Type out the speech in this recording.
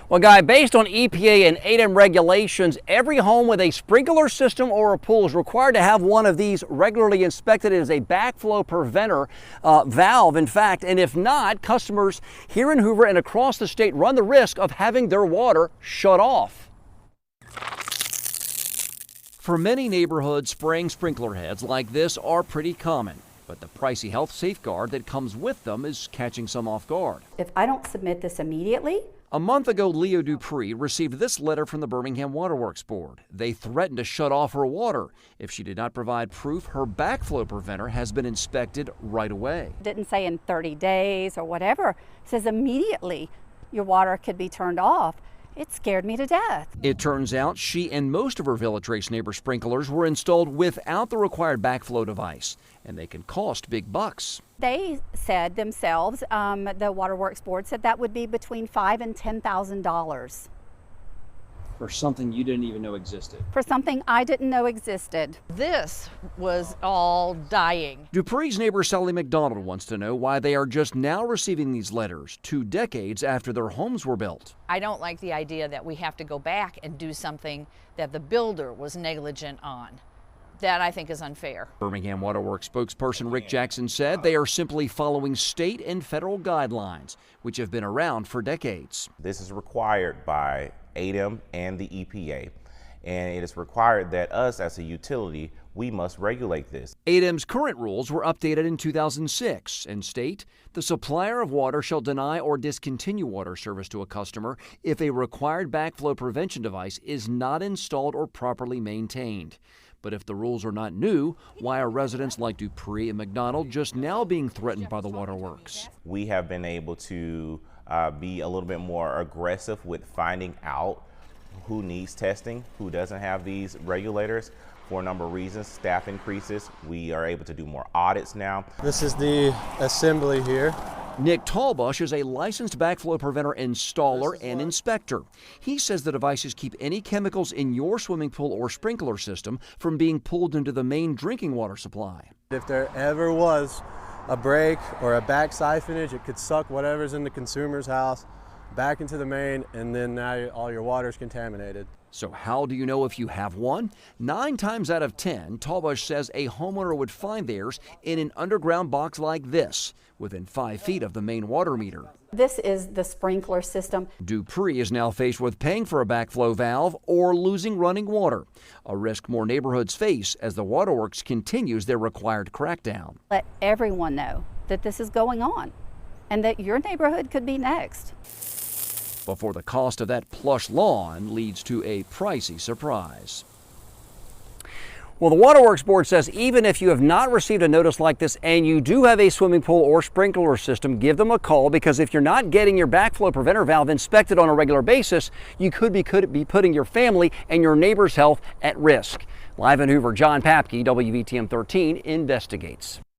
Well, Guy, based on EPA and ADEM regulations, every home with a sprinkler system or a pool is required to have one of these regularly inspected as a backflow preventer valve, in fact. And if not, customers here in Hoover and across the state run the risk of having their water shut off. For many neighborhoods, spraying sprinkler heads like this are pretty common, but the pricey health safeguard that comes with them is catching some off guard. If I don't submit this immediately. A month ago, Leo Dupree received this letter from the Birmingham Waterworks Board. They threatened to shut off her water if she did not provide proof her backflow preventer has been inspected right away. It didn't say in 30 days or whatever. It says immediately your water could be turned off. It scared me to death. It turns out she and most of her Villa Trace neighbor sprinklers were installed without the required backflow device, and they can cost big bucks. They said themselves, the Waterworks Board said that would be between $5,000 and $10,000. For something you didn't even know existed. For something I didn't know existed. This was all dying. Dupree's neighbor Sally McDonald wants to know why they are just now receiving these letters 2 decades after their homes were built. I don't like the idea that we have to go back and do something that the builder was negligent on. That I think is unfair. Birmingham Waterworks spokesperson Rick Jackson said they are simply following state and federal guidelines, which have been around for decades. This is required by ADEM and the EPA, and it is required that us as a utility, we must regulate this. ADEM's current rules were updated in 2006 and state the supplier of water shall deny or discontinue water service to a customer if a required backflow prevention device is not installed or properly maintained. But if the rules are not new, why are residents like Dupree and McDonald just now being threatened by the waterworks? We have been able to be a little bit more aggressive with finding out who needs testing, who doesn't have these regulators. For a number of reasons, staff increases. We are able to do more audits now. This is the assembly here. Nick Tallbush is a licensed backflow preventer installer and inspector. He says the devices keep any chemicals in your swimming pool or sprinkler system from being pulled into the main drinking water supply. If there ever was a break or a back siphonage, it could suck whatever's in the consumer's house back into the main, and then now all your water is contaminated. So how do you know if you have one? 9 times out of 10, Tallbush says a homeowner would find theirs in an underground box like this, within 5 feet of the main water meter. This is the sprinkler system. Dupree is now faced with paying for a backflow valve or losing running water, a risk more neighborhoods face as the Waterworks continues their required crackdown. Let everyone know that this is going on and that your neighborhood could be next. Before the cost of that plush lawn leads to a pricey surprise. Well, the Waterworks Board says even if you have not received a notice like this and you do have a swimming pool or sprinkler system, give them a call, because if you're not getting your backflow preventer valve inspected on a regular basis, you could be putting your family and your neighbor's health at risk. Live in Hoover, John Papke, WVTM 13 investigates.